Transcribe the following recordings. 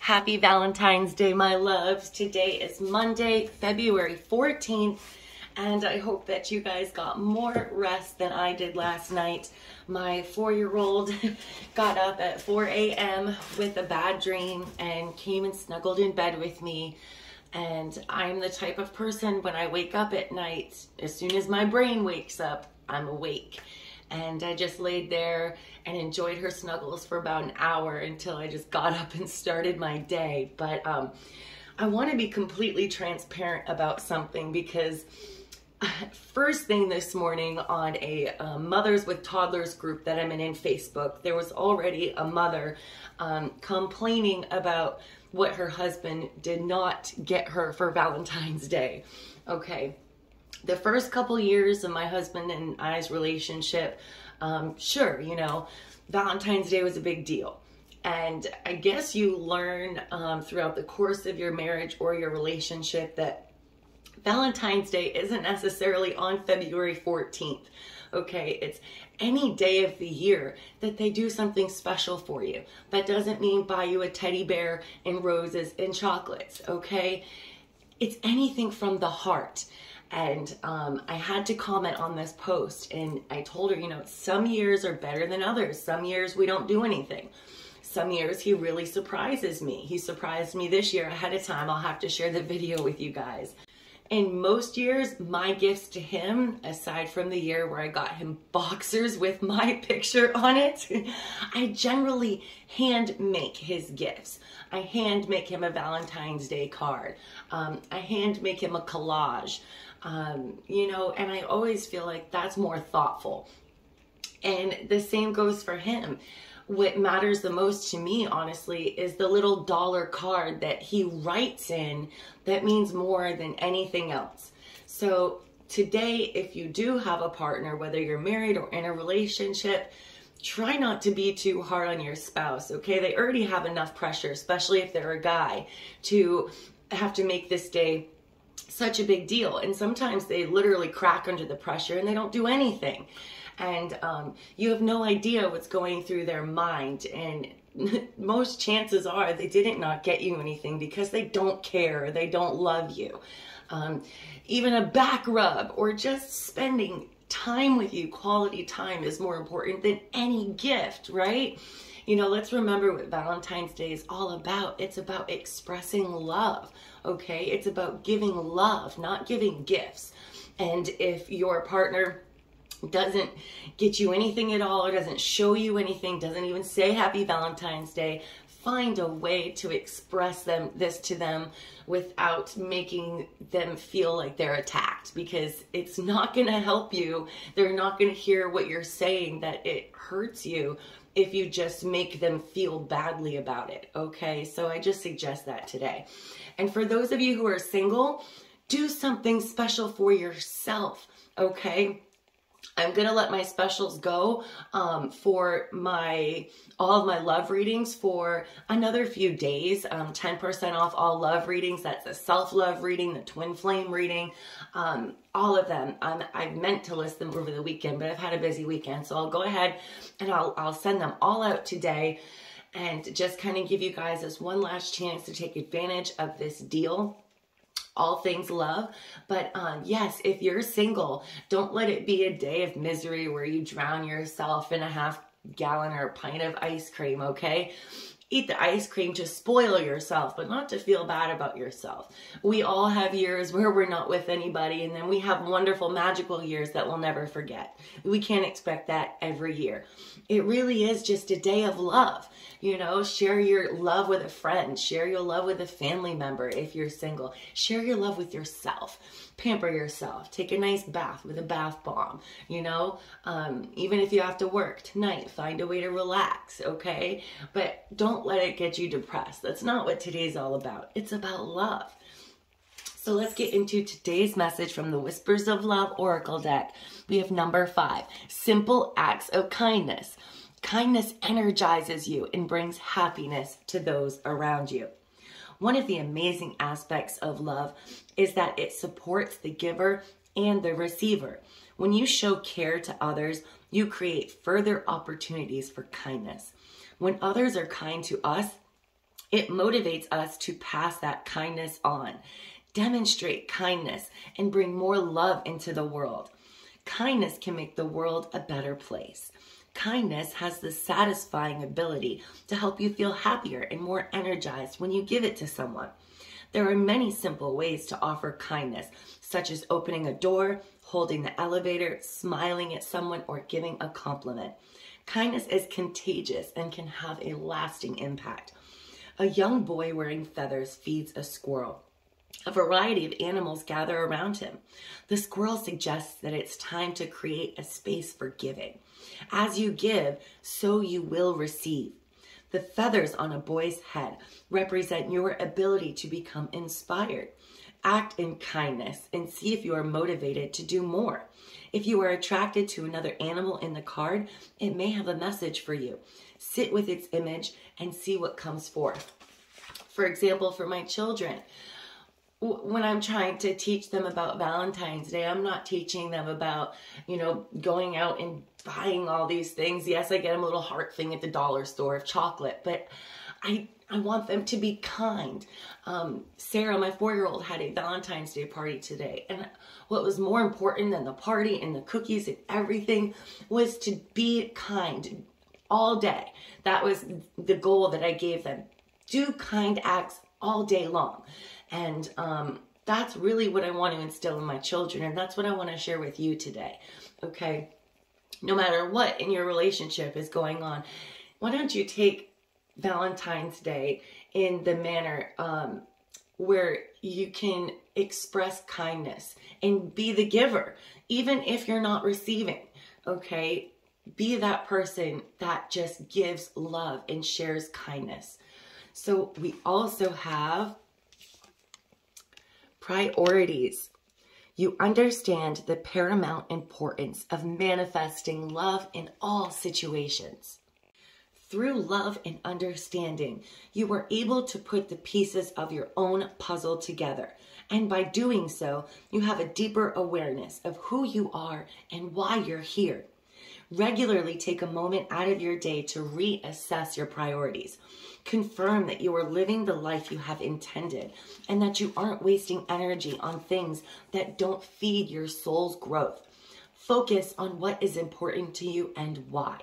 Happy Valentine's Day, my loves. Today is Monday, February 14th, and I hope that you guys got more rest than I did last night. My 4-year-old got up at 4 a.m. with a bad dream and came and snuggled in bed with me. And I'm the type of person, when I wake up at night, as soon as my brain wakes up, I'm awake. And I just laid there and enjoyed her snuggles for about an hour until I just got up and started my day. But I want to be completely transparent about something, because first thing this morning on a Mothers with Toddlers group that I'm in Facebook, there was already a mother complaining about what her husband did not get her for Valentine's Day. Okay. The first couple years of my husband and I's relationship, sure, you know, Valentine's Day was a big deal. And I guess you learn throughout the course of your marriage or your relationship that Valentine's Day isn't necessarily on February 14th. Okay, it's any day of the year that they do something special for you. That doesn't mean buy you a teddy bear and roses and chocolates, okay? It's anything from the heart. And I had to comment on this post, and I told her, you know, some years are better than others. Some years we don't do anything. Some years he really surprises me. He surprised me this year ahead of time. I'll have to share the video with you guys. In most years, my gifts to him, aside from the year where I got him boxers with my picture on it, I generally hand make his gifts. I hand make him a Valentine's Day card. I hand make him a collage. You know, and I always feel like that's more thoughtful. And the same goes for him. What matters the most to me, honestly, is the little dollar card that he writes in that means more than anything else. So today, if you do have a partner, whether you're married or in a relationship, try not to be too hard on your spouse, okay? They already have enough pressure, especially if they're a guy, to have to make this day such a big deal. And sometimes they literally crack under the pressure and they don't do anything. And you have no idea what's going through their mind. And most chances are they didn't not get you anything because they don't care, or they don't love you. Even a back rub or just spending time with you, quality time, is more important than any gift, right? You know, let's remember what Valentine's Day is all about. It's about expressing love, okay? It's about giving love, not giving gifts. And if your partner doesn't get you anything at all, or doesn't show you anything, doesn't even say Happy Valentine's Day, find a way to express this to them without making them feel like they're attacked, because it's not going to help you. They're not going to hear what you're saying, that it hurts you, if you just make them feel badly about it, okay? So I just suggest that today. And for those of you who are single, do something special for yourself, okay? I'm going to let my specials go for all of my love readings for another few days. 10% off all love readings. That's a self-love reading, the twin flame reading, all of them. I meant to list them over the weekend, but I've had a busy weekend. So I'll go ahead and I'll send them all out today, and just kind of give you guys this one last chance to take advantage of this deal. All things love. But yes, if you're single, don't let it be a day of misery where you drown yourself in a half-gallon or a pint of ice cream, okay? Eat the ice cream to spoil yourself, but not to feel bad about yourself. We all have years where we're not with anybody, and then we have wonderful, magical years that we'll never forget. We can't expect that every year. It really is just a day of love. You know, share your love with a friend. Share your love with a family member if you're single. Share your love with yourself. Pamper yourself. Take a nice bath with a bath bomb. You know, even if you have to work tonight, find a way to relax, okay? But don't let it get you depressed. That's not what today's all about. It's about love. So let's get into today's message from the Whispers of Love Oracle deck. We have number 5, simple acts of kindness. Kindness energizes you and brings happiness to those around you. One of the amazing aspects of love is that it supports the giver and the receiver. When you show care to others, you create further opportunities for kindness. When others are kind to us, It motivates us to pass that kindness on, demonstrate kindness, and bring more love into the world. Kindness can make the world a better place. Kindness has the satisfying ability to help you feel happier and more energized when you give it to someone. There are many simple ways to offer kindness, such as opening a door, holding the elevator, smiling at someone, or giving a compliment. Kindness is contagious and can have a lasting impact. A young boy wearing feathers feeds a squirrel. A variety of animals gather around him. The squirrel suggests that it's time to create a space for giving. As you give, so you will receive. The feathers on a boy's head represent your ability to become inspired. Act in kindness and see if you are motivated to do more. If you are attracted to another animal in the card, it may have a message for you. Sit with its image and see what comes forth. For example, for my children, when I'm trying to teach them about Valentine's Day, I'm not teaching them about, going out and buying all these things. Yes, I get them a little heart thing at the dollar store of chocolate, but I want them to be kind. Sarah, my 4-year-old, had a Valentine's Day party today. And what was more important than the party and the cookies and everything was to be kind all day. That was the goal that I gave them. Do kind acts all day long. And that's really what I want to instill in my children. And that's what I want to share with you today. Okay. No matter what in your relationship is going on, why don't you take Valentine's Day in the manner where you can express kindness and be the giver, even if you're not receiving, okay? Be that person that just gives love and shares kindness. So we also have priorities. You understand the paramount importance of manifesting love in all situations. Through love and understanding, you are able to put the pieces of your own puzzle together. And by doing so, you have a deeper awareness of who you are and why you're here. Regularly take a moment out of your day to reassess your priorities. Confirm that you are living the life you have intended and that you aren't wasting energy on things that don't feed your soul's growth. Focus on what is important to you and why.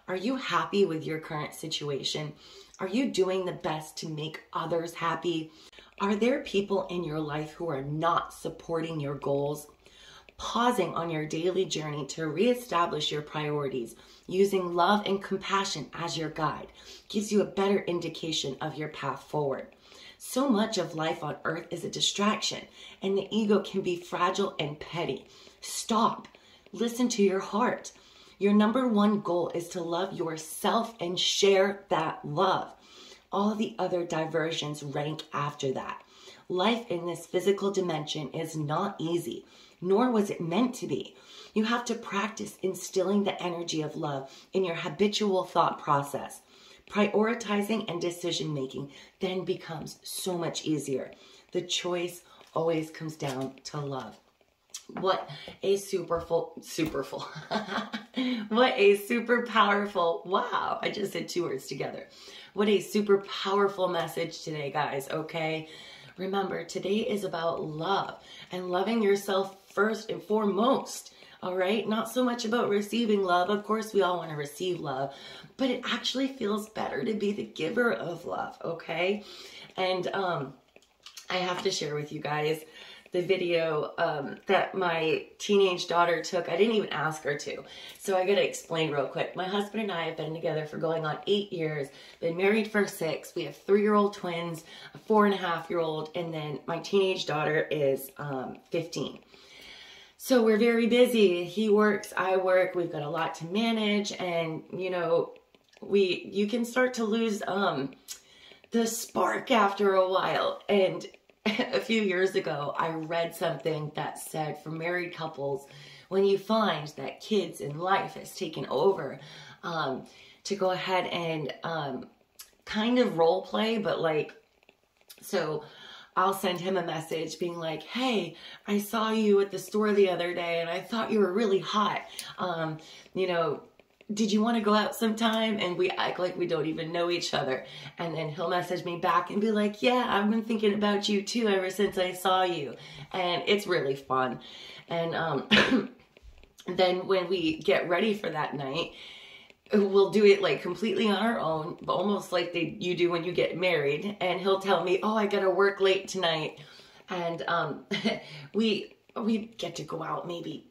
Are you happy with your current situation? Are you doing the best to make others happy? Are there people in your life who are not supporting your goals? Pausing on your daily journey to reestablish your priorities using love and compassion as your guide gives you a better indication of your path forward. So much of life on earth is a distraction, and the ego can be fragile and petty. Stop. Listen to your heart. Your number one goal is to love yourself and share that love. All the other diversions rank after that. Life in this physical dimension is not easy, nor was it meant to be. You have to practice instilling the energy of love in your habitual thought process. Prioritizing and decision-making then becomes so much easier. The choice always comes down to love. What a super powerful, wow, I just said 2 words together. What a super powerful message today, guys, okay? Remember, today is about love and loving yourself first and foremost, all right? Not so much about receiving love. Of course, we all want to receive love, but it actually feels better to be the giver of love, okay? And I have to share with you guys the video that my teenage daughter took. I didn't even ask her to. So I got to explain real quick. My husband and I have been together for going on 8 years, been married for 6. We have 3-year-old twins, a 4.5-year-old, and then my teenage daughter is 15. So we're very busy. He works, I work. We've got a lot to manage, and you can start to lose the spark after a while. And a few years ago, I read something that said for married couples, when you find that kids in life has taken over, to go ahead and kind of role play, but so I'll send him a message being like, hey, I saw you at the store the other day and I thought you were really hot. did you want to go out sometime? And we act like we don't even know each other. And then he'll message me back and be like, yeah, I've been thinking about you too ever since I saw you. And it's really fun. And then when we get ready for that night, we'll do it like completely on our own, almost like you do when you get married. And he'll tell me, oh, I gotta work late tonight. And we get to go out maybe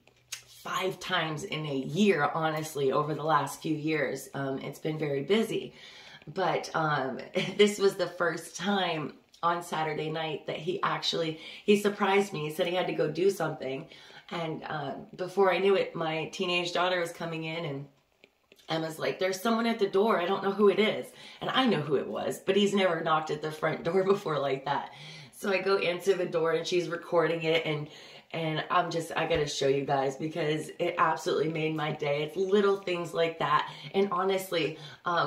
5 times in a year, honestly, over the last few years. It's been very busy. But this was the first time on Saturday night that he surprised me. He said he had to go do something. And before I knew it, my teenage daughter was coming in, and Emma's like, there's someone at the door. I don't know who it is. And I know who it was, but he's never knocked at the front door before like that. So I go answer the door, and she's recording it, and I gotta show you guys because it absolutely made my day. It's little things like that. And honestly,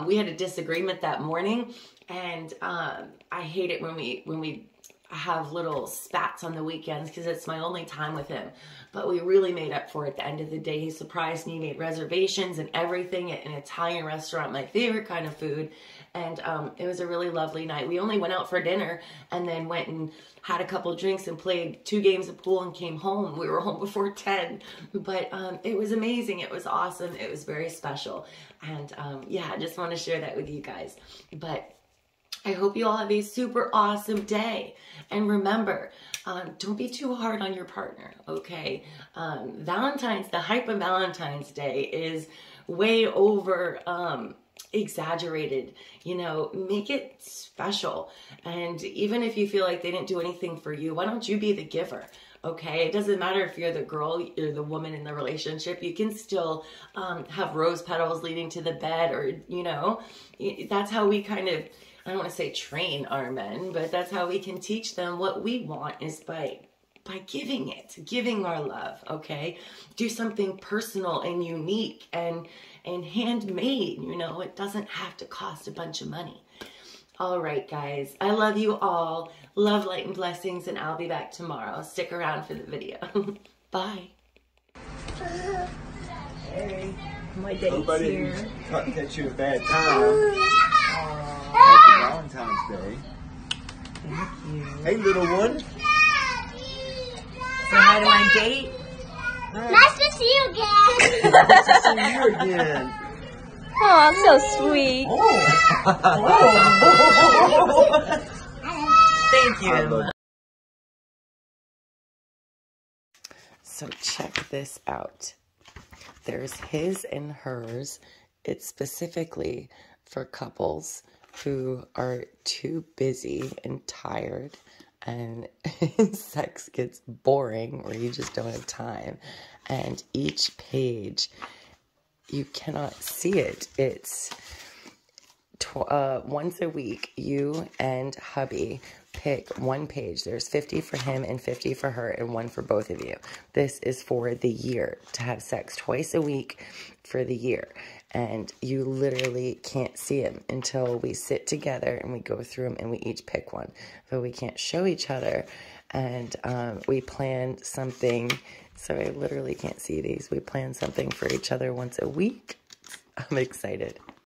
we had a disagreement that morning, and I hate it when we have little spats on the weekends because it's my only time with him. But we really made up for it at the end of the day. He surprised me, made reservations and everything at an Italian restaurant, my favorite kind of food. And it was a really lovely night. We only went out for dinner and then went and had a couple drinks and played 2 games of pool and came home. We were home before 10. But it was amazing. It was awesome. It was very special. And yeah, I just want to share that with you guys. But I hope you all have a super awesome day. And remember, don't be too hard on your partner, okay? The hype of Valentine's Day is way over exaggerated. You know, make it special. And even if you feel like they didn't do anything for you, why don't you be the giver? Okay, it doesn't matter if you're the girl or the woman in the relationship. You can still have rose petals leading to the bed, or, you know, that's how we kind of, I don't want to say train our men, but that's how we can teach them what we want is by giving our love, okay? Do something personal and unique and handmade, you know? It doesn't have to cost a bunch of money. All right, guys. I love you all. Love, light, and blessings, and I'll be back tomorrow. Stick around for the video. Bye. Hey, my date's here. Catch you a bad time. Happy Valentine's Day. Thank you. Hey, little one. Say hi to my date. Nice to see you again. Nice to see you again. Oh, so sweet. Thank you, Emma. So check this out. There's his and hers. It's specifically for couples who are too busy and tired and sex gets boring or you just don't have time. And each page, you cannot see it. It's once a week, you and hubby pick one page. There's 50 for him and 50 for her and 1 for both of you. This is for the year, to have sex twice a week for the year. And you literally can't see them until we sit together and we go through them and we each pick one. But we can't show each other. And we planned something, so I literally can't see these. We planned something for each other once a week. I'm excited.